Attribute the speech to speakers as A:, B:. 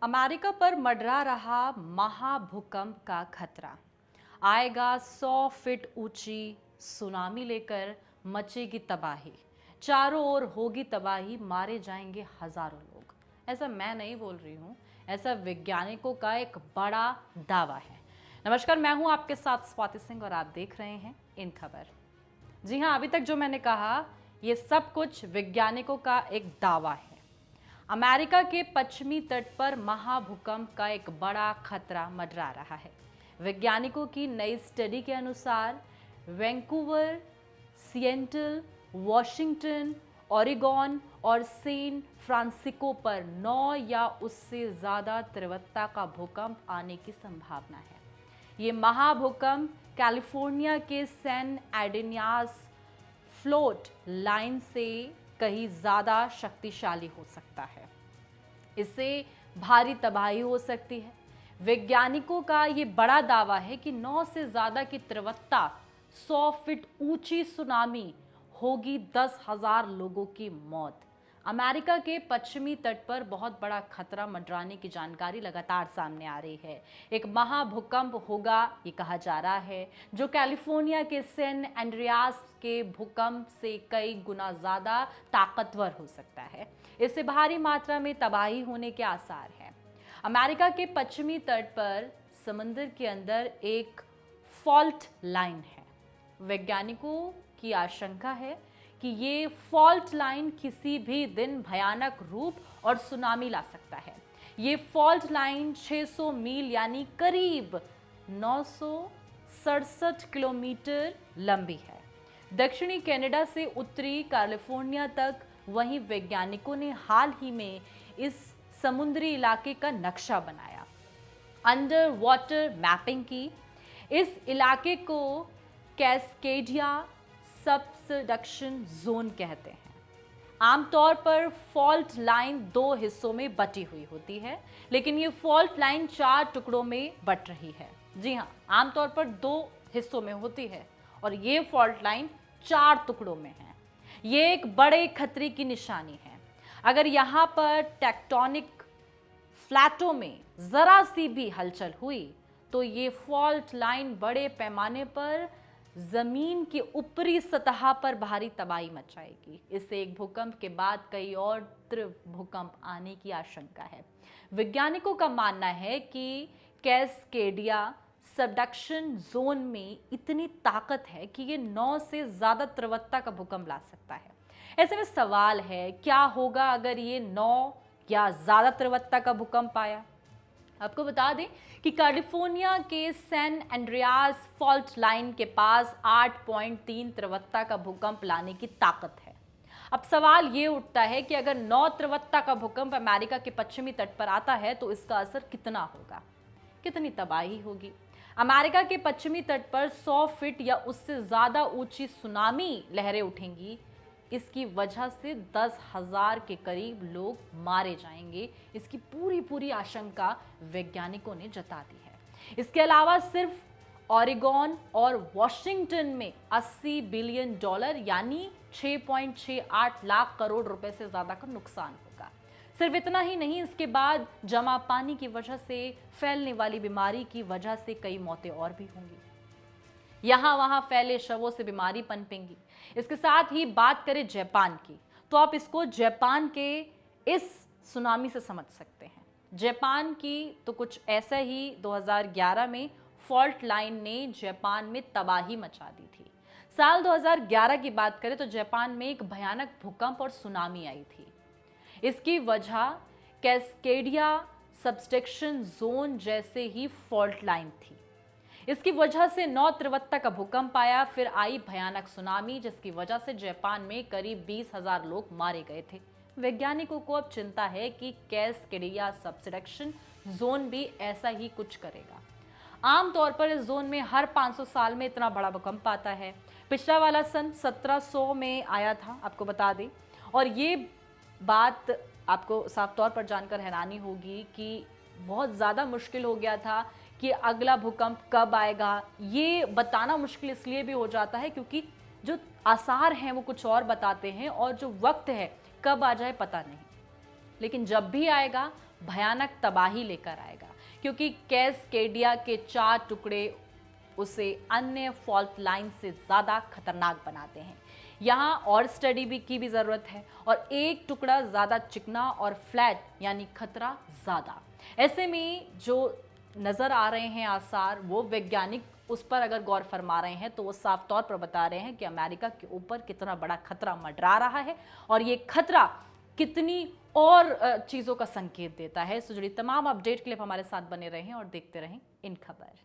A: America पर मंडरा रहा महाभूकंप का खतरा। आएगा 100 फीट ऊंची सुनामी लेकर, मचेगी तबाही। चारों ओर होगी तबाही, मारे जाएंगे हजारों लोग। ऐसा मैं नहीं बोल रही हूँ, ऐसा वैज्ञानिकों का एक बड़ा दावा है। नमस्कार, मैं हूँ आपके साथ स्वाति सिंह और आप देख रहे हैं इन खबर। जी हाँ, अभी तक जो मैंने कहा ये सब कुछ वैज्ञानिकों का एक दावा है। अमेरिका के पश्चिमी तट पर महाभूकंप का एक बड़ा खतरा मंडरा रहा है। वैज्ञानिकों की नई स्टडी के अनुसार वैंकूवर, सिएटल, वॉशिंगटन, ओरेगन और सैन फ्रांसिस्को पर 9 या उससे ज़्यादा तीव्रता का भूकंप आने की संभावना है। ये महाभूकंप कैलिफोर्निया के सैन एंड्रियास फ्लोट लाइन से कहीं ज़्यादा शक्तिशाली हो सकता है। इससे भारी तबाही हो सकती है। वैज्ञानिकों का ये बड़ा दावा है कि 9 से ज़्यादा की तीव्रता, 100 फीट ऊंची सुनामी होगी, 10,000 लोगों की मौत। अमेरिका के पश्चिमी तट पर बहुत बड़ा खतरा मंडराने की जानकारी लगातार सामने आ रही है। एक महाभूकंप होगा ये कहा जा रहा है, जो कैलिफोर्निया के सैन एंड्रियास के भूकंप से कई गुना ज़्यादा ताकतवर हो सकता है। इससे भारी मात्रा में तबाही होने के आसार हैं। अमेरिका के पश्चिमी तट पर समुद्र के अंदर एक फॉल्ट लाइन है। वैज्ञानिकों की आशंका है कि ये फॉल्ट लाइन किसी भी दिन भयानक रूप और सुनामी ला सकता है। ये फॉल्ट लाइन 600 मील यानी करीब 967 किलोमीटर लंबी है। दक्षिणी कनाडा से उत्तरी कैलिफोर्निया तक। वहीं वैज्ञानिकों ने हाल ही में इस समुद्री इलाके का नक्शा बनाया, अंडर वाटर मैपिंग की। इस इलाके को कैस्केडिया सबडक्शन जोन कहते हैं। आमतौर पर फॉल्ट लाइन 2 हिस्सों में बटी हुई होती है, लेकिन ये फॉल्ट लाइन 4 टुकड़ों में बट रही है। जी हाँ, आमतौर पर 2 हिस्सों में होती है और ये फॉल्ट लाइन 4 टुकड़ों में है। ये एक बड़े खतरे की निशानी है। अगर यहाँ पर टेक्टोनिक फ्लैटों में जरा सी भी हलचल हुई तो ये फॉल्ट लाइन बड़े पैमाने पर जमीन की ऊपरी सतह पर भारी तबाही मचाएगी। इससे एक भूकंप के बाद कई और तीव्र भूकंप आने की आशंका है। वैज्ञानिकों का मानना है कि कैस्केडिया सबडक्शन जोन में इतनी ताकत है कि ये 9 से ज़्यादा तीव्रता का भूकंप ला सकता है। ऐसे में सवाल है, क्या होगा अगर ये 9 या ज़्यादा तीव्रता का भूकंप आया? आपको बता दें कि कैलिफोर्निया के सैन एंड्रियास फॉल्ट लाइन के पास 8.3 तीव्रता का भूकंप लाने की ताकत है। अब सवाल ये उठता है कि अगर 9 तीव्रता का भूकंप अमेरिका के पश्चिमी तट पर आता है तो इसका असर कितना होगा, कितनी तबाही होगी। अमेरिका के पश्चिमी तट पर 100 फीट या उससे ज़्यादा ऊंची सुनामी लहरें उठेंगी। इसकी वजह से 10,000 के करीब लोग मारे जाएंगे। इसकी पूरी आशंका वैज्ञानिकों ने जता दी है। इसके अलावा सिर्फ ओरेगन और वॉशिंगटन में $80 बिलियन यानी 6.68 लाख करोड़ रुपए से ज्यादा का नुकसान होगा। सिर्फ इतना ही नहीं, इसके बाद जमा पानी की वजह से फैलने वाली बीमारी की वजह से कई मौतें और भी होंगी। यहाँ वहाँ फैले शवों से बीमारी पनपेंगी। इसके साथ ही बात करें जापान की, तो आप इसको जापान के इस सुनामी से समझ सकते हैं। जापान की तो कुछ ऐसा ही 2011 में फॉल्ट लाइन ने जापान में तबाही मचा दी थी। साल 2011 की बात करें तो जापान में एक भयानक भूकंप और सुनामी आई थी। इसकी वजह कैस्केडिया सबडक्शन जोन जैसे ही फॉल्ट लाइन थी। इसकी वजह से 9 तीव्रता का भूकंप आया, फिर आई भयानक सुनामी, जिसकी वजह से जापान में करीब 20,000 लोग मारे गए थे। वैज्ञानिकों को अब चिंता है कि कैस्केडिया सबडक्शन जोन भी ऐसा ही कुछ करेगा। आमतौर पर इस जोन में हर 500 साल में इतना बड़ा भूकंप आता है। पिछला वाला सन 1700 में आया था, आपको बता दें। और ये बात आपको साफ तौर पर जानकर हैरानी होगी कि बहुत ज़्यादा मुश्किल हो गया था कि अगला भूकंप कब आएगा। ये बताना मुश्किल इसलिए भी हो जाता है क्योंकि जो आसार हैं वो कुछ और बताते हैं और जो वक्त है कब आ जाए पता नहीं। लेकिन जब भी आएगा भयानक तबाही लेकर आएगा, क्योंकि कैस्केडिया के 4 टुकड़े उसे अन्य फॉल्ट लाइन से ज़्यादा खतरनाक बनाते हैं। यहाँ और स्टडी भी की भी ज़रूरत है, और एक टुकड़ा ज़्यादा चिकना और फ्लैट यानी खतरा ज़्यादा। ऐसे में जो नज़र आ रहे हैं आसार, वो वैज्ञानिक उस पर अगर गौर फरमा रहे हैं तो वो साफ तौर पर बता रहे हैं कि अमेरिका के ऊपर कितना बड़ा खतरा मंडरा रहा है, और ये खतरा कितनी और चीज़ों का संकेत देता है। इससे जुड़ी तमाम अपडेट के लिए आप हमारे साथ बने रहें और देखते रहें इन खबर।